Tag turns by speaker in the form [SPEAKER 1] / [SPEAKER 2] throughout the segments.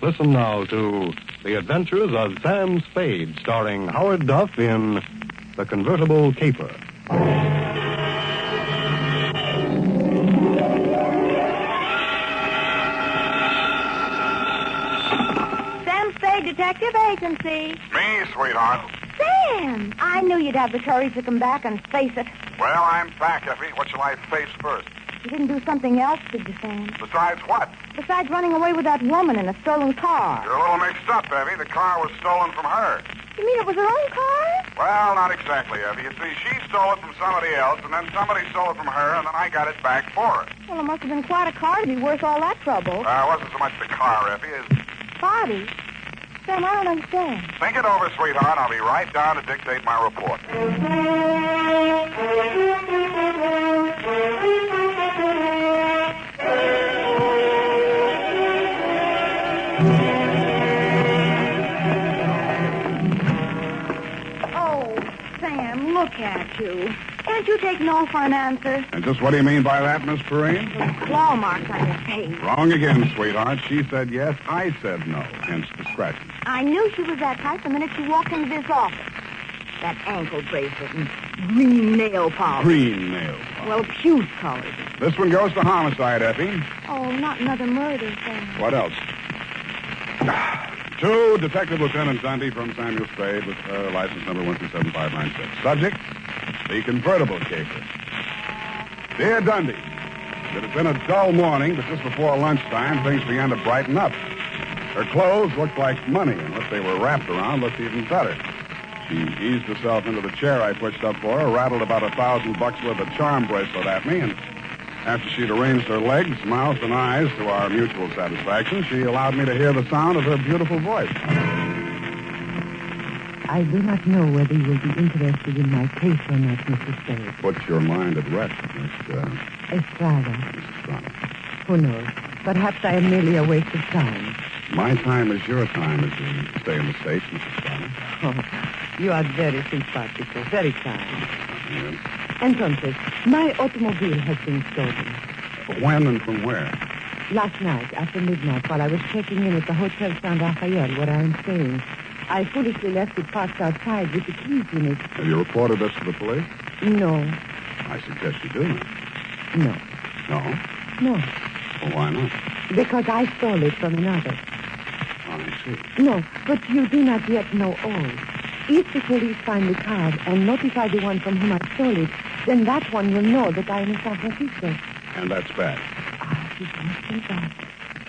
[SPEAKER 1] Listen now to The Adventures of Sam Spade, starring Howard Duff in The Convertible Caper.
[SPEAKER 2] Sam Spade Detective Agency.
[SPEAKER 3] Me, sweetheart.
[SPEAKER 2] Sam, I knew you'd have the courage to come back and face it.
[SPEAKER 3] Well, I'm back, Effie. What shall I face first?
[SPEAKER 2] You didn't do something else, did you, Sam?
[SPEAKER 3] Besides what?
[SPEAKER 2] Besides running away with that woman in a stolen car.
[SPEAKER 3] You're a little mixed up, Effie. The car was stolen from her.
[SPEAKER 2] You mean it was her own car?
[SPEAKER 3] Well, not exactly, Effie. You see, she stole it from somebody else, and then somebody stole it from her, and then I got it back for her.
[SPEAKER 2] Well, it must have been quite a car to be worth all that trouble.
[SPEAKER 3] It wasn't so much the car, Effie, as...
[SPEAKER 2] Body? Sam, I don't understand.
[SPEAKER 3] Think it over, sweetheart. I'll be right down to dictate my report.
[SPEAKER 2] Sam, look at you. Can't you take no for an answer?
[SPEAKER 3] And just what do you mean by that, Miss Perrine?
[SPEAKER 2] Claw marks on your face.
[SPEAKER 3] Wrong again, sweetheart. She said yes, I said no, hence the scratches.
[SPEAKER 2] I knew she was that type the minute she walked into this office. That ankle bracelet and green nail polish.
[SPEAKER 3] Green nail polish.
[SPEAKER 2] Well, puce colored.
[SPEAKER 3] This one goes to homicide, Effie.
[SPEAKER 2] Oh, not another murder, Sam.
[SPEAKER 3] What else? To Detective Lieutenant Dunne from Samuel Spade with license number 127596. Subject, the convertible caper. Dear Dunne, it had been a dull morning, but just before lunchtime, things began to brighten up. Her clothes looked like money, and what they were wrapped around looked even better. She eased herself into the chair I pushed up for her, rattled about $1,000 worth of charm bracelet at me, and after she'd arranged her legs, mouth, and eyes to our mutual satisfaction, she allowed me to hear the sound of her beautiful voice.
[SPEAKER 4] I do not know whether you will be interested in my case or not, Mr. Spade.
[SPEAKER 3] Put your mind at rest, Miss
[SPEAKER 4] Estrada.
[SPEAKER 3] Estrada.
[SPEAKER 4] Who knows? Perhaps I am merely a waste of time.
[SPEAKER 3] My time is your time as you stay in the States, Mrs. Estrada.
[SPEAKER 4] Oh, you are very simpatico, very kind.
[SPEAKER 3] Yes.
[SPEAKER 4] Entonces, my automobile has been stolen.
[SPEAKER 3] When and from where?
[SPEAKER 4] Last night, after midnight, while I was checking in at the Hotel San Rafael, where I am staying, I foolishly left it parked outside with the keys in it.
[SPEAKER 3] Have you reported this to the police?
[SPEAKER 4] No.
[SPEAKER 3] I suggest you do.
[SPEAKER 4] No.
[SPEAKER 3] No?
[SPEAKER 4] No.
[SPEAKER 3] Well, why not?
[SPEAKER 4] Because I stole it from another.
[SPEAKER 3] Oh, I see.
[SPEAKER 4] No, but you do not yet know all. If the police find the car and notify the one from whom I stole it, then that one will know that I am in San Francisco.
[SPEAKER 3] And that's bad.
[SPEAKER 4] Ah, it must be bad.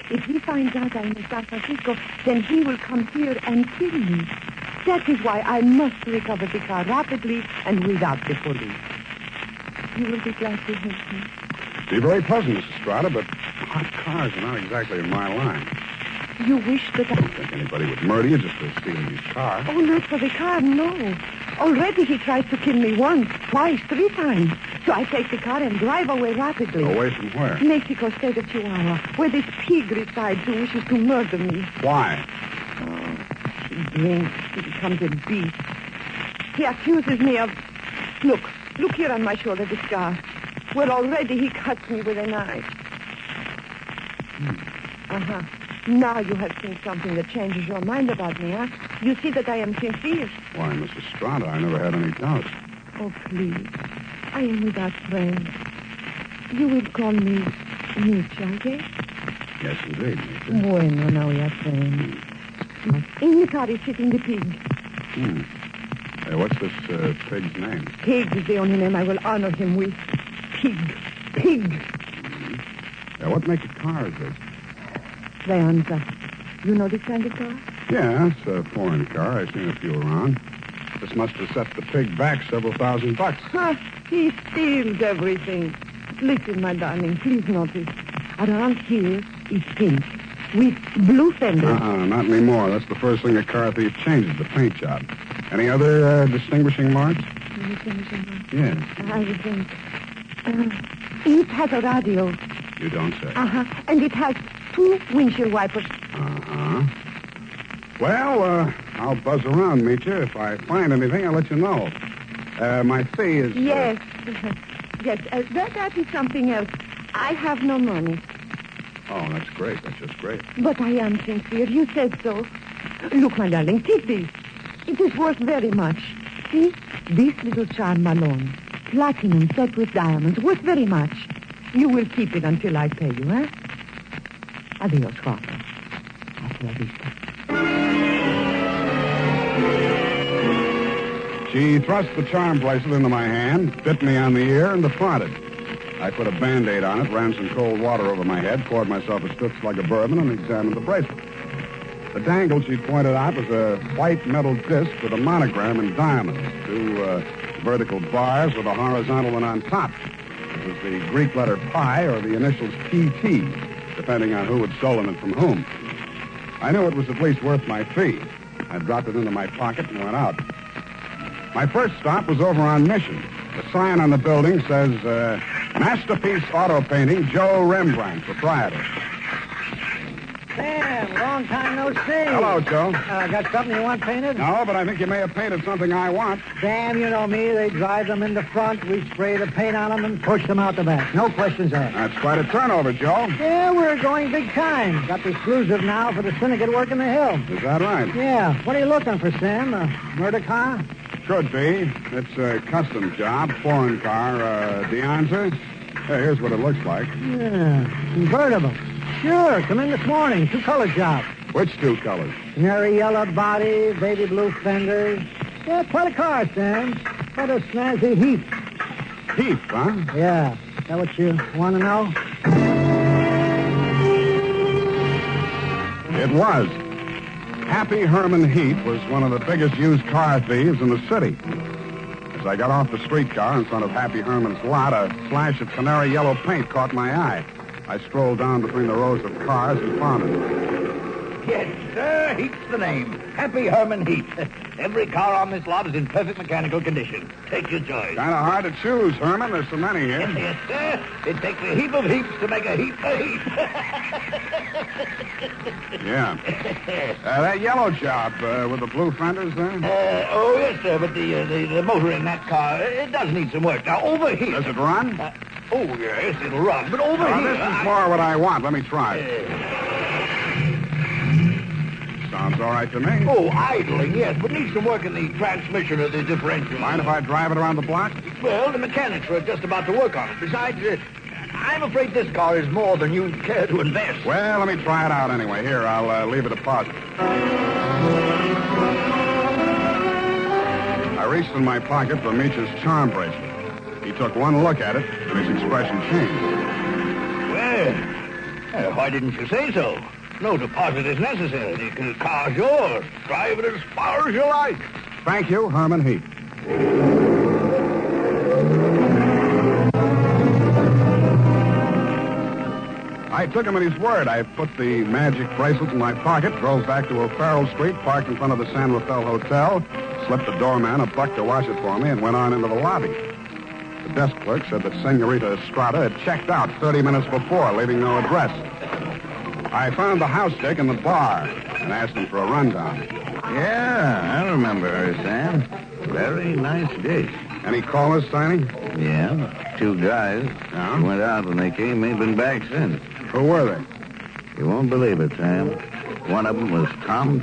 [SPEAKER 4] If he finds out I am in San Francisco, then he will come here and kill me. That is why I must recover the car rapidly and without the police. You will be glad to help me.
[SPEAKER 3] Be very pleasant, Mrs. Estrada, but hot cars are not exactly in my line.
[SPEAKER 4] You wish that
[SPEAKER 3] I don't think anybody would murder you just for stealing his car.
[SPEAKER 4] Oh, not for the car, no. Already he tried to kill me once, twice, 3 times. So I take the car and drive away rapidly.
[SPEAKER 3] Away from where?
[SPEAKER 4] Mexico, state of Chihuahua, where this pig resides who wishes to murder me.
[SPEAKER 3] Why?
[SPEAKER 4] Oh, he drinks. He becomes a beast. He accuses me of... Look here on my shoulder, the scar. Where already he cuts me with a knife. Uh-huh. Now you have seen something that changes your mind about me, huh? You see that I am sincere.
[SPEAKER 3] Why, Mrs. Estrada, I never had any doubts.
[SPEAKER 4] Oh, please. I am without friends. You will call me Nietzsche, okay?
[SPEAKER 3] Yes, indeed, Nietzsche.
[SPEAKER 4] Bueno, now we are friends. In the car is sitting the pig.
[SPEAKER 3] What's this pig's name?
[SPEAKER 4] Pig is the only name I will honor him with. Pig. Pig.
[SPEAKER 3] What make of car is this?
[SPEAKER 4] Leonza. You know this kind of car?
[SPEAKER 3] Yeah, it's a foreign car. I've seen a few around. This must have set the pig back several $1,000.
[SPEAKER 4] Huh, he steals everything. Listen, my darling, please notice. Around here is pink with blue fenders.
[SPEAKER 3] Not anymore. That's the first thing a car thief changes, the paint job. Any other distinguishing marks?
[SPEAKER 4] Distinguishing marks?
[SPEAKER 3] Yes.
[SPEAKER 4] I would think. It has a radio.
[SPEAKER 3] You don't say.
[SPEAKER 4] And it has 2 windshield wipers.
[SPEAKER 3] Well, I'll buzz around, meet you. If I find anything, I'll let you know. My fee is...
[SPEAKER 4] Yes. Yes, that is something else. I have no money.
[SPEAKER 3] Oh, that's great. That's just great.
[SPEAKER 4] But I am sincere. You said so. Look, my darling, keep this. It is worth very much. See? This little charm alone. Platinum set with diamonds. Worth very much. You will keep it until I pay you, eh? Adios, Father. Hasta la vista.
[SPEAKER 3] She thrust the charm bracelet into my hand, bit me on the ear, and departed. I put a Band-Aid on it, ran some cold water over my head, poured myself a stiff slug of bourbon, and examined the bracelet. The dangle she pointed out was a white metal disc with a monogram in diamonds, two vertical bars with a horizontal one on top. It was the Greek letter pi or the initials PT, depending on who had stolen it from whom. I knew it was at least worth my fee. I dropped it into my pocket and went out. My first stop was over on Mission. The sign on the building says, Masterpiece Auto Painting, Joe Rembrandt, proprietor.
[SPEAKER 5] Sam, long time no see.
[SPEAKER 3] Hello, Joe.
[SPEAKER 5] Got something you want painted?
[SPEAKER 3] No, but I think you may have painted something I want.
[SPEAKER 5] Sam, you know me. They drive them in the front. We spray the paint on them and push them out the back. No questions asked.
[SPEAKER 3] That's quite a turnover, Joe.
[SPEAKER 5] Yeah, we're going big time. Got the exclusive now for the syndicate work in the hill.
[SPEAKER 3] Is that right?
[SPEAKER 5] Yeah. What are you looking for, Sam? A murder car?
[SPEAKER 3] Could be. It's a custom job, foreign car, Deonza. Hey, here's what it looks like.
[SPEAKER 5] Yeah, convertible. Sure, come in this morning. Two-color job.
[SPEAKER 3] Which two colors?
[SPEAKER 5] Canary yellow body, baby blue fenders. Yeah, quite a car, Sam. Quite a snazzy heap.
[SPEAKER 3] Heath, huh?
[SPEAKER 5] Yeah. Is that what you want to know?
[SPEAKER 3] It was. Happy Herman Heath was one of the biggest used car thieves in the city. As I got off the streetcar in front of Happy Herman's lot, a flash of canary yellow paint caught my eye. I strolled down between the rows of cars and found it.
[SPEAKER 6] Yes, sir, Heath's the name. Happy Herman Heath. Every car on this lot is in perfect mechanical condition. Take your choice.
[SPEAKER 3] Kind of hard to choose, Herman. There's so many here.
[SPEAKER 6] Yes, sir. It takes a heap of heaps to make a heap of heap.
[SPEAKER 3] Yeah. That yellow job with the blue fenders there?
[SPEAKER 6] Oh, yes, sir, but the motor in that car, it does need some work. Now, over here...
[SPEAKER 3] Does it run?
[SPEAKER 6] Oh, yes, it'll run, but over here...
[SPEAKER 3] This is more what I want. Let me try it. Sounds all right to me.
[SPEAKER 6] Oh, idling, yes, but needs some work in the transmission of the differential.
[SPEAKER 3] Mind if I drive it around the block?
[SPEAKER 6] Well, the mechanics are just about to work on it. Besides, I'm afraid this car is more than you care to invest.
[SPEAKER 3] Well, let me try it out anyway. Here, I'll leave a deposit. I reached in my pocket for Meech's charm bracelet. He took one look at it, and his expression changed.
[SPEAKER 6] Well, why didn't you say so? No deposit is necessary. The car's yours. Drive it as far as you like.
[SPEAKER 3] Thank you, Herman Heath. I took him at his word. I put the magic bracelet in my pocket, drove back to O'Farrell Street, parked in front of the San Rafael Hotel, slipped the doorman a buck to wash it for me, and went on into the lobby. The desk clerk said that Senorita Estrada had checked out 30 minutes before, leaving no address. I found the house dick in the bar and asked him for a rundown.
[SPEAKER 7] Yeah, I remember her, Sam. Very nice dish.
[SPEAKER 3] Any callers, Tiny?
[SPEAKER 7] Yeah, two guys.
[SPEAKER 3] Yeah?
[SPEAKER 7] Went out when they came. Ain't been back since.
[SPEAKER 3] Who were they?
[SPEAKER 7] You won't believe it, Sam. One of them was Tom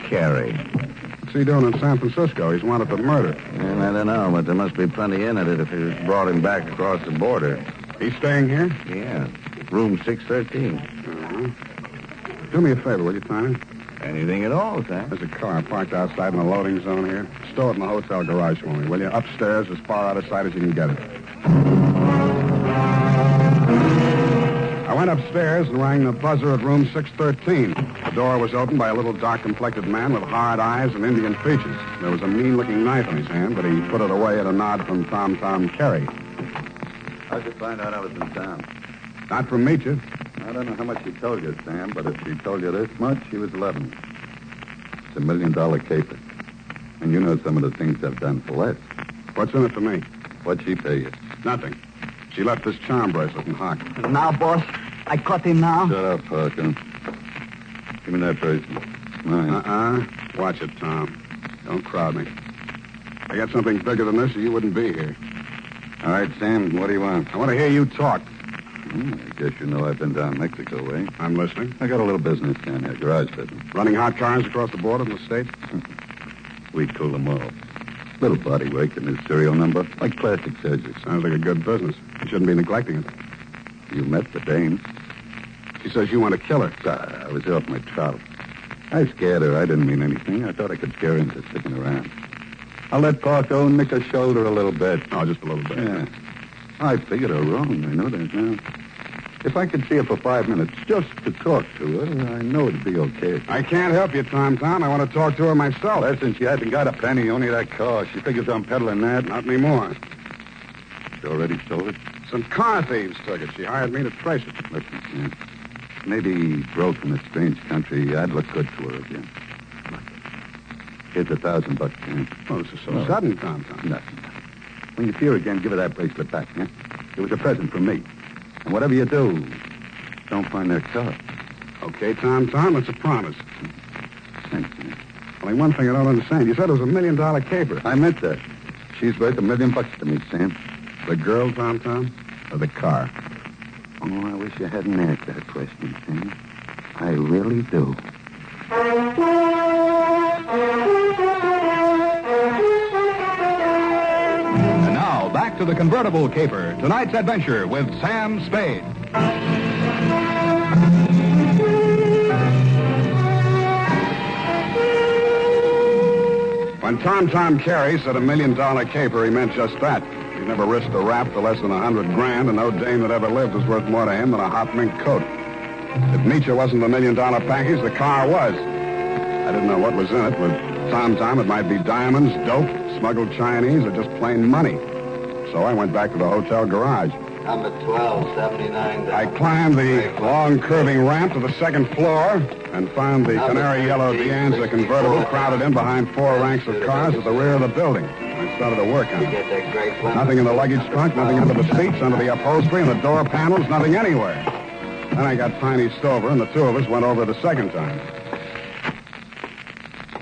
[SPEAKER 7] Carey.
[SPEAKER 3] What's he doing in San Francisco? He's wanted for murder.
[SPEAKER 7] And I don't know, but there must be plenty in it if he brought him back across the border.
[SPEAKER 3] He's staying here?
[SPEAKER 7] Yeah, room 613.
[SPEAKER 3] Uh-huh. Do me a favor, will you, Tiny?
[SPEAKER 7] Anything at all, Sam.
[SPEAKER 3] There's a car parked outside in the loading zone here. Stow it in the hotel garage for me, will you? Upstairs, as far out of sight as you can get it. I went upstairs and rang the buzzer at room 613. The door was opened by a little dark-complected man with hard eyes and Indian features. There was a mean-looking knife in his hand, but he put it away at a nod from Tom Carey.
[SPEAKER 7] How'd you find out I was in town?
[SPEAKER 3] Not from Meecha.
[SPEAKER 7] I don't know how much she told you, Sam, but if she told you this much, she was 11. It's $1 million caper. And you know some of the things I've done for less.
[SPEAKER 3] What's in it for me?
[SPEAKER 7] What'd she pay you?
[SPEAKER 3] Nothing. She left this charm bracelet in Hock.
[SPEAKER 5] Now, boss, I caught him now.
[SPEAKER 7] Shut up, Falcon. Give me that bracelet. Mine.
[SPEAKER 3] Watch it, Tom. Don't crowd me. I got something bigger than this, or you wouldn't be here.
[SPEAKER 7] All right, Sam, what do you want?
[SPEAKER 3] I want to hear you talk.
[SPEAKER 7] I guess you know I've been down Mexico way.
[SPEAKER 3] I'm listening.
[SPEAKER 7] I got a little business down here, garage business.
[SPEAKER 3] Running hot cars across the border from the States?
[SPEAKER 7] We cool them off. Little body work and his serial number, like plastic surgery.
[SPEAKER 3] Sounds like a good business. You shouldn't be neglecting it.
[SPEAKER 7] You met the dame.
[SPEAKER 3] She says you want to kill her.
[SPEAKER 7] I was off my trot. I scared her. I didn't mean anything. I thought I could scare her into sticking around. I'll let Parko nick her shoulder a little bit.
[SPEAKER 3] Oh, just a little bit.
[SPEAKER 7] Yeah. I figured her wrong. I know that now. If I could see her for 5 minutes just to talk to her, I know it'd be okay.
[SPEAKER 3] I can't help you, Tom. I want to talk to her myself.
[SPEAKER 7] Listen, she hasn't got a penny, only that car. She figures I'm peddling that.
[SPEAKER 3] Not anymore.
[SPEAKER 7] She already sold it?
[SPEAKER 3] Some car thieves took it. She hired me to trace it.
[SPEAKER 7] Listen, Sam. Maybe broke in a strange country. I'd look good to her again. Look. Here's $1,000, Sam.
[SPEAKER 3] Oh, this is so sudden, Tom.
[SPEAKER 7] Nothing. When you see her again, give her that bracelet back, yeah? It was a present from me. And whatever you do, don't find that car.
[SPEAKER 3] Okay, Tom, it's a promise.
[SPEAKER 7] Thanks, man.
[SPEAKER 3] Only one thing I don't understand. You said it was $1 million caper.
[SPEAKER 7] I meant that. She's worth $1 million to me, Sam.
[SPEAKER 3] The girl, Tom? Or the car?
[SPEAKER 7] Oh, I wish you hadn't asked that question, Sam. I really do.
[SPEAKER 8] And now, back to the Convertible Caper. Tonight's adventure with Sam Spade.
[SPEAKER 3] When Tom Carey said $1 million caper, he meant just that. He never risked a rap for less than $100 grand, and no dame that ever lived was worth more to him than a hot mink coat. If Nietzsche wasn't the $1 million package, the car was. I didn't know what was in it. With Tom, it might be diamonds, dope, smuggled Chinese, or just plain money. So I went back to the hotel garage.
[SPEAKER 9] Number 1279.
[SPEAKER 3] I climbed the long, curving ramp to the second floor and found the canary yellow Deanza convertible crowded in behind 4 ranks of cars at the rear of the building. I started to work on it. Nothing in the luggage trunk, nothing under the seats, under the upholstery, and the door panels, nothing anywhere. Then I got Tiny Stover, and the two of us went over the second time.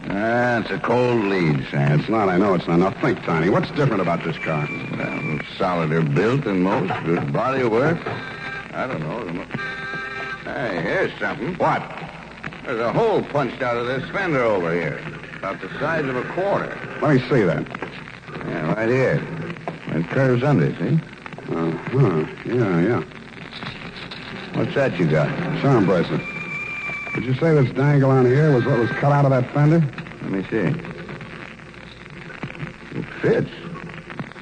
[SPEAKER 6] It's a cold lead, Sam.
[SPEAKER 3] It's not, I know it's not. Now think, Tiny, what's different about this car?
[SPEAKER 6] Well, solider built than most. Good body work. I don't know. Hey, here's something.
[SPEAKER 3] What?
[SPEAKER 6] There's a hole punched out of this fender over here. About the size of a quarter.
[SPEAKER 3] Let me see that.
[SPEAKER 6] Yeah, right here. It curves under, see?
[SPEAKER 3] Yeah.
[SPEAKER 6] What's that you got?
[SPEAKER 3] Charm bracelet. Did you say this dangle on here was what was cut out of that fender?
[SPEAKER 6] Let me see. It fits.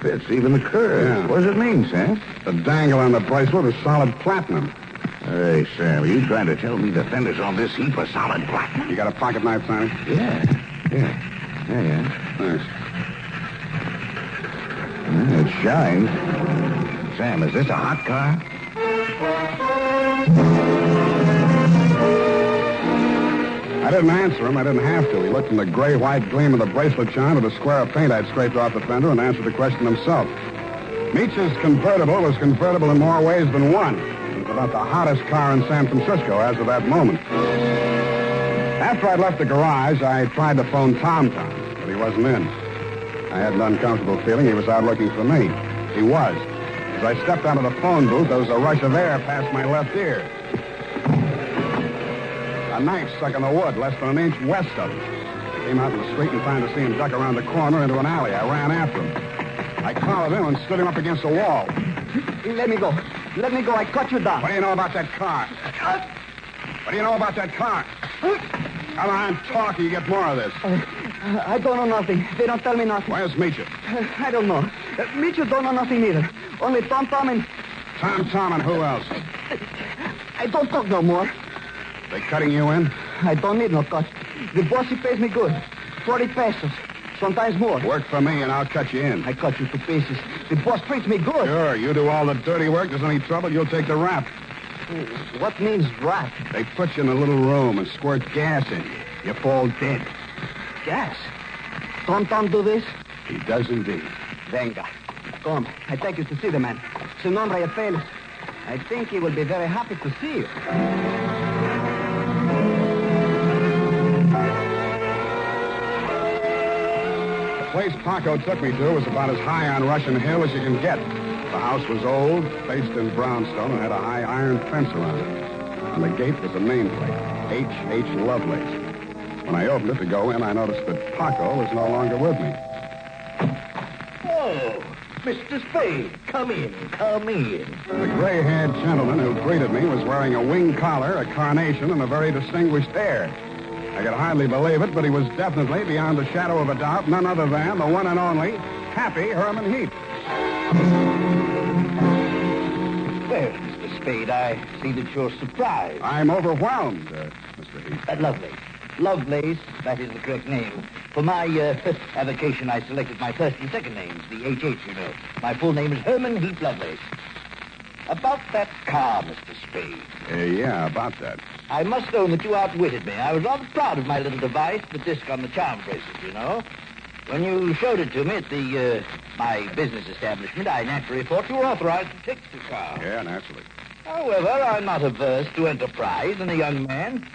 [SPEAKER 6] Fits even the curve.
[SPEAKER 3] Yeah.
[SPEAKER 6] What does it mean, Sam?
[SPEAKER 3] The dangle on the bracelet is solid platinum.
[SPEAKER 6] Hey, Sam, are you trying to tell me the fenders on this heap are solid platinum?
[SPEAKER 3] You got a pocket knife, Tiny?
[SPEAKER 6] Yeah.
[SPEAKER 3] Thanks.
[SPEAKER 6] It shines. Sam, is this a hot car?
[SPEAKER 3] I didn't answer him. I didn't have to. He looked from the gray-white gleam of the bracelet shine to the square of paint I'd scraped off the fender and answered the question himself. Nietzsche's convertible was convertible in more ways than one. It was about the hottest car in San Francisco as of that moment. After I'd left the garage, I tried to phone Tom, but he wasn't in. I had an uncomfortable feeling he was out looking for me. He was. As I stepped out of the phone booth, there was a rush of air past my left ear. A knife stuck in the wood less than an inch west of us. I came out in the street and trying to see him duck around the corner into an alley. I ran after him. I collared him and stood him up against the wall.
[SPEAKER 5] Let me go. I cut you down.
[SPEAKER 3] What do you know about that car? What do you know about that car? Come on, talk, or you get more of this.
[SPEAKER 5] I don't know nothing. They don't tell me nothing.
[SPEAKER 3] Where's Meacher?
[SPEAKER 5] I don't know. Meacher don't know nothing either. Only Tom and...
[SPEAKER 3] Tom and who else?
[SPEAKER 5] I don't talk no more.
[SPEAKER 3] They cutting you in?
[SPEAKER 5] I don't need no cut. The boss, he pays me good. 40 pesos. Sometimes more.
[SPEAKER 3] Work for me and I'll cut you in.
[SPEAKER 5] I cut you to pieces. The boss treats me good.
[SPEAKER 3] Sure, you do all the dirty work. There's any trouble, you'll take the rap.
[SPEAKER 5] What means rap?
[SPEAKER 3] They put you in a little room and squirt gas in you. You fall dead.
[SPEAKER 5] Gas? Tom do this?
[SPEAKER 3] He does indeed.
[SPEAKER 5] Venga. Come, I take you to see the man. Su nombre es Félix. I think he will be very happy to see you.
[SPEAKER 3] The place Paco took me to was about as high on Russian Hill as you can get. The house was old, faced in brownstone, and had a high iron fence around it. On the gate was a nameplate, H.H. Lovelace. When I opened it to go in, I noticed that Paco was no longer with me.
[SPEAKER 6] Oh, Mr. Spade, come in, come in.
[SPEAKER 3] The gray-haired gentleman who greeted me was wearing a wing collar, a carnation, and a very distinguished air. I could hardly believe it, but he was definitely, beyond the shadow of a doubt, none other than the one and only Happy Herman Heap.
[SPEAKER 6] Well, Mr. Spade, I see that you're surprised.
[SPEAKER 3] I'm overwhelmed, Mr. Heap.
[SPEAKER 6] Lovelace, that is the correct name. For my avocation, I selected my first and second names, the H.H., you know. My full name is Herman Heap Lovelace. About that car, Mr. Spade.
[SPEAKER 3] Yeah, about that.
[SPEAKER 6] I must own that you outwitted me. I was rather proud of my little device, the disc on the charm bracelet, you know. When you showed it to me at the my business establishment, I naturally thought you were authorized to take the car.
[SPEAKER 3] Yeah, naturally.
[SPEAKER 6] However, I'm not averse to enterprise in a young man,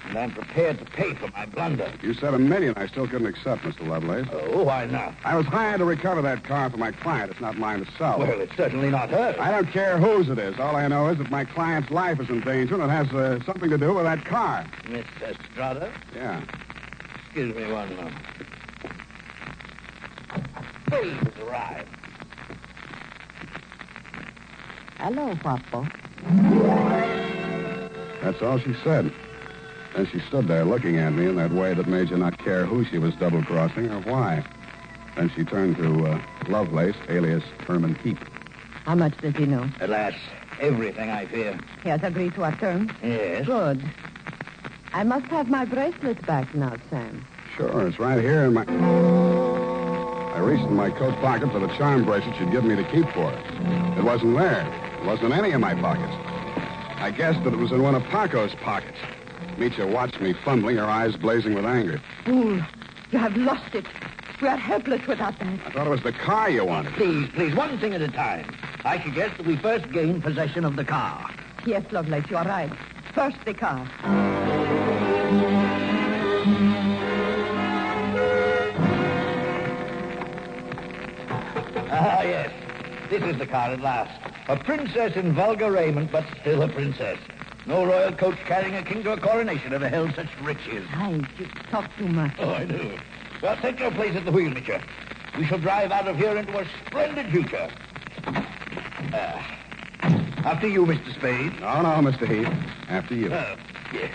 [SPEAKER 6] and I'm prepared to pay for my blunder.
[SPEAKER 3] You said $1 million I still couldn't accept, Mr. Lovelace.
[SPEAKER 6] Oh, why not?
[SPEAKER 3] I was hired to recover that car for my client. It's not mine to sell.
[SPEAKER 6] Well, it's certainly not hers.
[SPEAKER 3] I don't care whose it is. All I know is that my client's life is in danger, and it has something to do with that car.
[SPEAKER 6] Miss Estrada?
[SPEAKER 3] Yeah.
[SPEAKER 6] Excuse me one moment. Spade has arrived.
[SPEAKER 4] Hello, Papa.
[SPEAKER 3] That's all she said. And she stood there looking at me in that way that made you not care who she was double-crossing or why. Then she turned to Lovelace, alias Herman Heap.
[SPEAKER 4] How much does he know?
[SPEAKER 6] Alas, everything, I fear.
[SPEAKER 4] He has agreed to our terms?
[SPEAKER 6] Yes.
[SPEAKER 4] Good. I must have my bracelet back now, Sam.
[SPEAKER 3] Sure, it's right here in my... I reached in my coat pocket for the charm bracelet she'd given me to keep for her. It wasn't there. It wasn't in any of my pockets. I guessed that it was in one of Paco's pockets. Mitya watched me fumbling, her eyes blazing with anger.
[SPEAKER 4] Fool, you have lost it. We are helpless without that.
[SPEAKER 3] I thought it was the car you wanted.
[SPEAKER 6] Please, one thing at a time. I suggest that we first gain possession of the car.
[SPEAKER 4] Yes, Lovelace, you are right. First, the car.
[SPEAKER 6] Ah, yes. This is the car at last. A princess in vulgar raiment, but still a princess. No royal coach carrying a king to a coronation ever held such riches.
[SPEAKER 4] Heinz, you talk too much.
[SPEAKER 6] Oh, I do. Well, take your place at the wheel, Mitya. We shall drive out of here into a splendid future. After you, Mr. Spade.
[SPEAKER 3] No, Mr. Heap. After you.
[SPEAKER 6] Yes.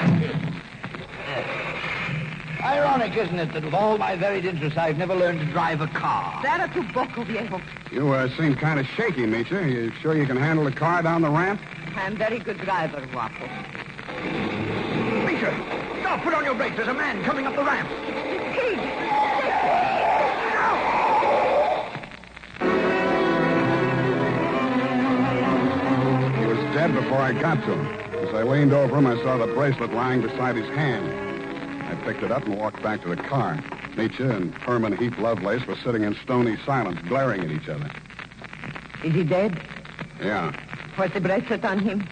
[SPEAKER 6] Ironic, isn't it, that with all my varied interests, I've never learned to drive a car.
[SPEAKER 4] Sarah tu poco, viejo.
[SPEAKER 3] You seem kind of shaky, Mitya. You sure you can handle the car down the ramp?
[SPEAKER 4] I'm very good driver, Guapo.
[SPEAKER 6] Mitya, stop! Put on your brakes. There's a man coming up the ramp.
[SPEAKER 4] Pig!
[SPEAKER 3] He was dead before I got to him. As I leaned over him, I saw the bracelet lying beside his hand. I picked it up and walked back to the car. Mitya and Herman Heap Lovelace were sitting in stony silence, glaring at each other.
[SPEAKER 4] Is he dead?
[SPEAKER 3] Yeah.
[SPEAKER 4] Was the bracelet on him?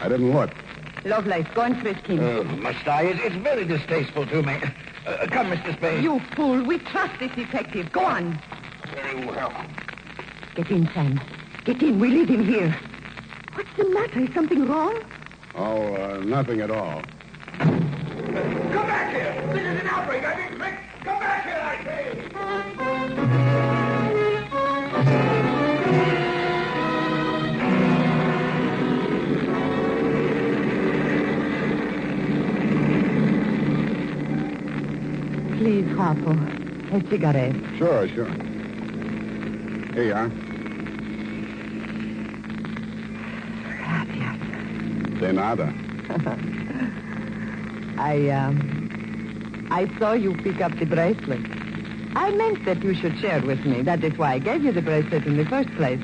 [SPEAKER 3] I didn't look.
[SPEAKER 4] Lovelace, go and frisk him.
[SPEAKER 6] Oh, must I? It's very distasteful to me. Come, Mr. Spade.
[SPEAKER 4] You fool. We trust this detective. Go on.
[SPEAKER 6] Very well.
[SPEAKER 4] Get in, Sam. Get in. We leave him here. What's the matter? Is something wrong?
[SPEAKER 3] Oh, nothing at all.
[SPEAKER 6] Come back here! This is an outbreak! I mean, quick! Come back here, I say!
[SPEAKER 4] Please, Guapo. A cigarette.
[SPEAKER 3] Sure. Here you are.
[SPEAKER 4] Gracias.
[SPEAKER 3] De nada.
[SPEAKER 4] I saw you pick up the bracelet. I meant that you should share with me. That is why I gave you the bracelet in the first place.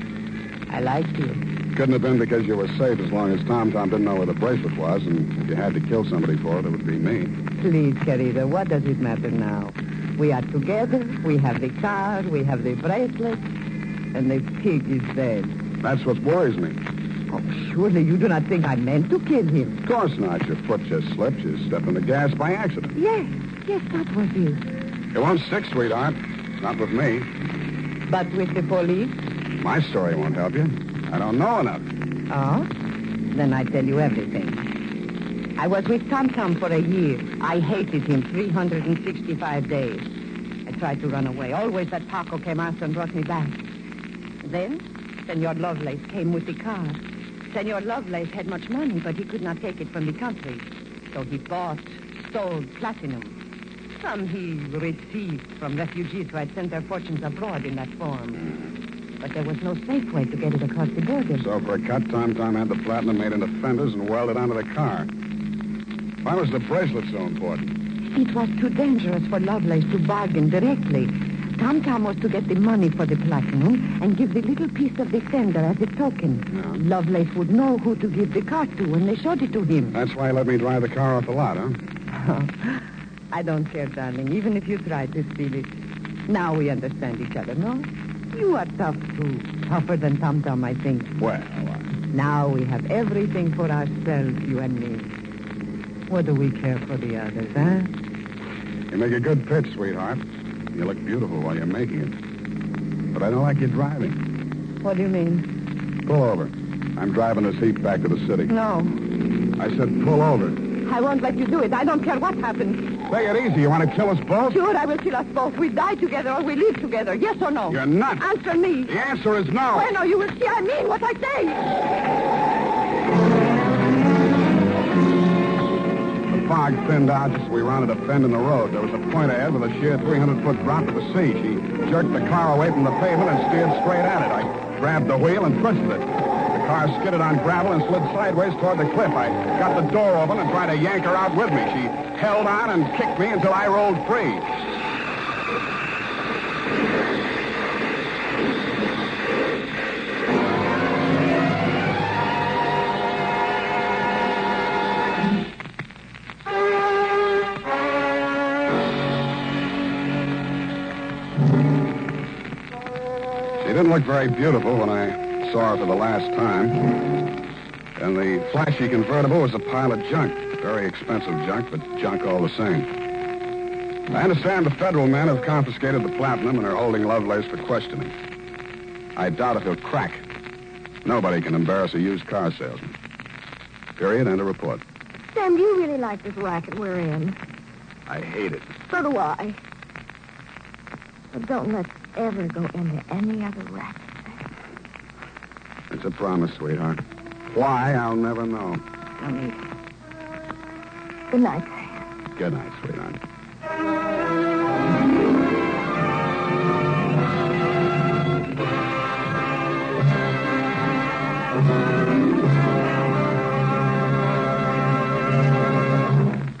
[SPEAKER 4] I liked you.
[SPEAKER 3] Couldn't have been because you were safe as long as Tom didn't know where the bracelet was, and if you had to kill somebody for it, it would be me.
[SPEAKER 4] Please, querida, what does it matter now? We are together, we have the car, we have the bracelet, and the pig is dead.
[SPEAKER 3] That's what worries me.
[SPEAKER 4] Oh, surely you do not think I meant to kill him.
[SPEAKER 3] Of course not. Your foot just slipped. You stepped on the gas by accident.
[SPEAKER 4] Yes, that was it.
[SPEAKER 3] It won't stick, sweetheart. Not with me.
[SPEAKER 4] But with the police?
[SPEAKER 3] My story won't help you. I don't know enough.
[SPEAKER 4] Oh? Then I tell you everything. I was with Tom for a year. I hated him 365 days. I tried to run away. Always that Paco came after and brought me back. Then, Senor Lovelace came with the car. Senor Lovelace had much money, but he could not take it from the country. So he stole platinum. Some he received from refugees who had sent their fortunes abroad in that form. But there was no safe way to get it across the border.
[SPEAKER 3] So for a cut, Tom had the platinum made into fenders and welded onto the car. Why was the bracelet so important?
[SPEAKER 4] It was too dangerous for Lovelace to bargain directly. Tom was to get the money for the platinum and give the little piece of the fender as a token.
[SPEAKER 3] Yeah.
[SPEAKER 4] Lovelace would know who to give the car to when they showed it to him.
[SPEAKER 3] That's why he let me drive the car off the lot, huh?
[SPEAKER 4] I don't care, darling, even if you try to steal it. Now we understand each other, no? You are tough, too. Tougher than Tom, I think.
[SPEAKER 3] Well,
[SPEAKER 4] Now we have everything for ourselves, you and me. What do we care for the others, huh?
[SPEAKER 3] you make a good pitch, sweetheart. You look beautiful while you're making it. But I don't like you driving.
[SPEAKER 4] What do you mean?
[SPEAKER 3] Pull over. I'm driving this heap back to the city.
[SPEAKER 4] No.
[SPEAKER 3] I said pull over.
[SPEAKER 4] I won't let you do it. I don't care what happens.
[SPEAKER 3] Take it easy. You want to kill us both?
[SPEAKER 4] Sure, I will kill us both. We die together or we live together. Yes or no?
[SPEAKER 3] You're nuts.
[SPEAKER 4] Answer me.
[SPEAKER 3] The answer is no.
[SPEAKER 4] Bueno, you will see I mean what I say.
[SPEAKER 3] The fog thinned out just as we rounded a bend in the road. There was a point ahead with a sheer 300-foot drop to the sea. She jerked the car away from the pavement and steered straight at it. I grabbed the wheel and twisted it. The car skidded on gravel and slid sideways toward the cliff. I got the door open and tried to yank her out with me. She held on and kicked me until I rolled free. She didn't look very beautiful when I saw her for the last time. And the flashy convertible was a pile of junk. Very expensive junk, but junk all the same. I understand the federal men have confiscated the platinum and are holding Lovelace for questioning. I doubt if he'll crack. Nobody can embarrass a used car salesman. Period. End of report.
[SPEAKER 2] Sam, do you really like this racket we're in?
[SPEAKER 3] I hate it.
[SPEAKER 2] So do I. But don't let's ever go into any other racket.
[SPEAKER 3] It's a promise, sweetheart. Why, I'll never know.
[SPEAKER 2] Good night, Sam.
[SPEAKER 3] Good night, sweetheart.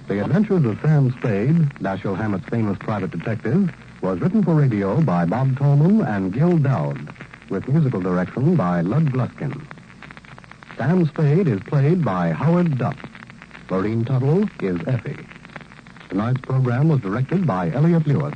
[SPEAKER 1] The Adventures of Sam Spade, Dashiell Hammett's famous private detective, was written for radio by Bob Tallman and Gil Dowd, with musical direction by Lud Gluskin. Sam Spade is played by Howard Duff. Lurene Tuttle is Effie. Tonight's program was directed by Elliott Lewis.